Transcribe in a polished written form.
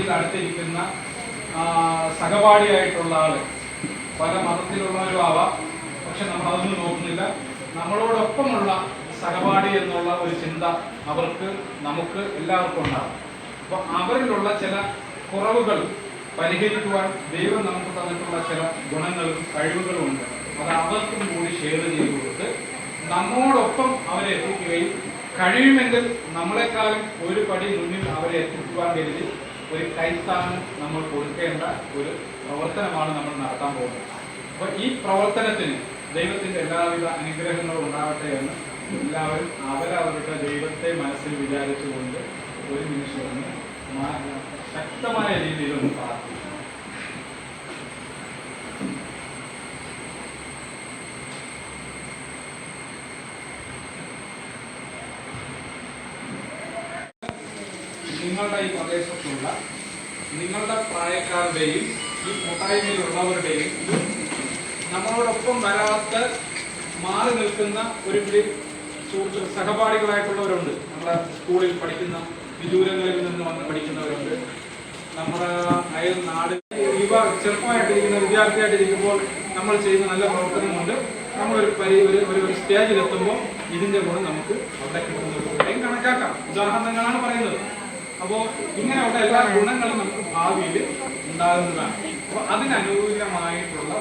അല്ലെങ്കിൽ അടുത്തിരിക്കുന്ന സഹപാഠിയായിട്ടുള്ള ആള് പല മതത്തിലുള്ളവരും ആവാം. പക്ഷെ നമ്മൾ അതൊന്നും നോക്കുന്നില്ല. നമ്മളോടൊപ്പമുള്ള സഹപാഠി എന്നുള്ള ഒരു ചിന്ത നമുക്ക് എല്ലാവർക്കും ഉണ്ടാകും. അപ്പൊ അവരിലുള്ള ചില കുറവുകൾ പരിഹരിക്കുവാൻ ദൈവം നമുക്ക് തന്നിട്ടുള്ള ചില ഗുണങ്ങളും കഴിവുകളും ഉണ്ട്. അത് അവർക്കും കൂടി ഷെയർ ചെയ്ത് കൊടുത്ത് നമ്മോടൊപ്പം അവരെ എത്തിക്കുകയും കഴിയുമെങ്കിൽ നമ്മളെക്കാളും ഒരു പടി മുന്നിൽ അവരെ എത്തിക്കുവാൻ കരുതി ഒരു കൈത്താങ്ങ് നമ്മൾ കൊടുക്കേണ്ട ഒരു പ്രവർത്തനമാണ് നമ്മൾ നടത്താൻ പോകുന്നത്. അപ്പൊ ഈ പ്രവർത്തനത്തിന് ദൈവത്തിന്റെ എല്ലാവിധ അനുഗ്രഹങ്ങളും ഉണ്ടാവട്ടെ എന്ന് എല്ലാവരും അവരവരുടെ ദൈവത്തെ മനസ്സിൽ വിചാരിച്ചുകൊണ്ട് ഒരു നിമിഷം ഒന്ന് ശക്തമായ രീതിയിൽ ഒന്ന് പ്രാർത്ഥിക്കും. നിങ്ങളുടെ ഈ പ്രദേശത്തുള്ള നിങ്ങളുടെ പ്രായക്കാരുടെയും ഈ കൂട്ടായ്മയിലുള്ളവരുടെയും നമ്മളോടൊപ്പം വരാത്ത മാറി നിൽക്കുന്ന ഒരു സുഹൃത്തു സഹപാഠികളായിട്ടുള്ളവരുണ്ട്. നമ്മുടെ സ്കൂളിൽ പഠിക്കുന്ന വിദൂരങ്ങളിൽ നിന്ന് വന്ന് പഠിക്കുന്നവരുണ്ട്. നമ്മുടെ അയൽ നാട് ചെറുപ്പമായിട്ടിരിക്കുന്ന വിദ്യാർത്ഥിയായിട്ടിരിക്കുമ്പോൾ നമ്മൾ ചെയ്യുന്ന നല്ല പ്രവർത്തനമുണ്ട്. നമ്മളൊരു ഒരു സ്റ്റേജിലെത്തുമ്പോൾ ഇതിന്റെ ഗുണം നമുക്ക് അവിടെ കിട്ടുന്നത് കണക്കാക്കാം. ഉദാഹരണങ്ങളാണ് പറയുന്നത്. അപ്പോൾ ഇങ്ങനെയുള്ള എല്ലാ ഗുണങ്ങളും നമുക്ക് ഭാവിയിൽ ഉണ്ടാകുന്നതാണ്. അപ്പോൾ അതിനനുകൂലമായിട്ടുള്ള